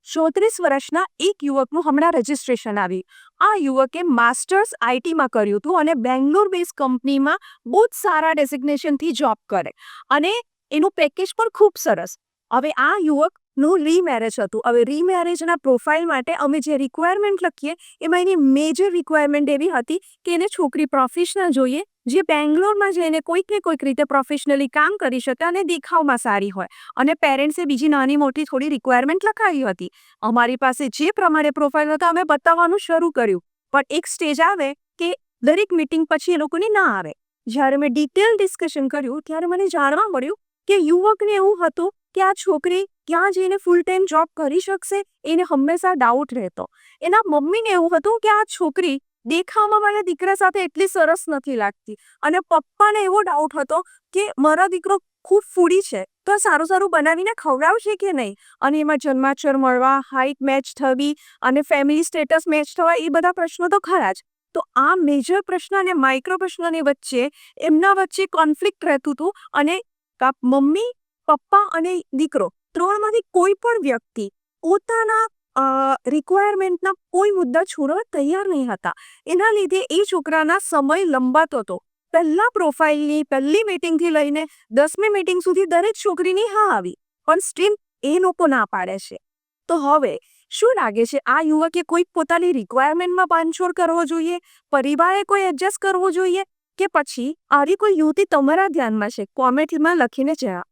34 વર્ષના એક યુવકનું હમણાં રજિસ્ટ્રેશન આવ્યું. આ યુવકે માસ્ટર્સ આઈટીમાં કર્યું હતું અને બેંગ્લોર બેઝ કંપનીમાં બહુ જ સારા ડેઝિગ્નેશનથી જોબ કરે અને એનું પેકેજ પણ ખૂબ સરસ. હવે આ યુવકનું રીમેરેજ હતું. હવે રીમેરેજના પ્રોફાઇલ માટે અમે જે રિક્વાયરમેન્ટ લખીએ એમાં એની મેજર રિક્વાયરમેન્ટ એવી હતી કે એને છોકરી પ્રોફેશનલ જોઈએ, જે બેંગ્લોરમાં જઈને કોઈક ને કોઈક રીતે પ્રોફેશનલી કામ કરી શકે અને દેખાવમાં સારી હોય. અને પેરેન્ટ્સે બીજી નાની મોટી થોડી રિક્વાયરમેન્ટ લખાવી હતી. અમારી પાસે જે પ્રમાણે પ્રોફાઇલ હતા અમે બતાવવાનું શરૂ કર્યું, પણ એક સ્ટેજ આવે કે દરેક મીટિંગ પછી એ લોકોની ના આવે. જ્યારે મેં ડિટેલ ડિસ્કશન કર્યું ત્યારે મને જાણવા મળ્યું કે યુવકને એવું હતું કે આ છોકરી ક્યાં જઈને ફૂલ ટાઈમ જોબ કરી શકશે, એને હંમેશા ડાઉટ રહેતો. એના મમ્મીને એવું હતું કે આ છોકરી દેખાવમાં મારા દીકરા સાથે એટલી સરસ નથી લાગતી અને પપ્પાને એવો ડાઉટ હતો કે મારા દીકરો ખૂબ ફૂડી છે તો સારું સારું બનાવીને ખવડાવશે કે નહીં. અને એમાં જન્માક્ષર મળવા, હાઇટ મેચ થવી અને ફેમિલી સ્ટેટસ મેચ થવા એ બધા પ્રશ્નો તો ખરા જ. તો આ મેજર પ્રશ્ન અને માઇક્રો પ્રશ્નની વચ્ચે એમના વચ્ચે કોન્ફ્લિક્ટ રહેતું હતું અને મમ્મી, પપ્પા અને દીકરો ત્રણમાંથી કોઈ પણ વ્યક્તિ પોતાના રિક્વાયરમેન્ટના કોઈ મુદ્દા છોડવા તૈયાર નહીં હતા. એના લીધે એ છોકરાના સમય લંબાતો હતો. પહેલા પ્રોફાઇલની પહેલી મીટિંગથી લઈને 10મી મીટિંગ સુધી દરેક છોકરીની હા આવી, પણ સ્ટીલ એ લોકો ના પાડે છે. તો હવે શું લાગે છે, આ યુવકે કોઈ પોતાની રિક્વાયરમેન્ટમાં બાંધછોડ કરવો જોઈએ, પરિવારે કોઈ એડજસ્ટ કરવો જોઈએ કે પછી આવી કોઈ યુવતી તમારા ધ્યાનમાં છે? કોમેન્ટમાં લખીને જણાવો.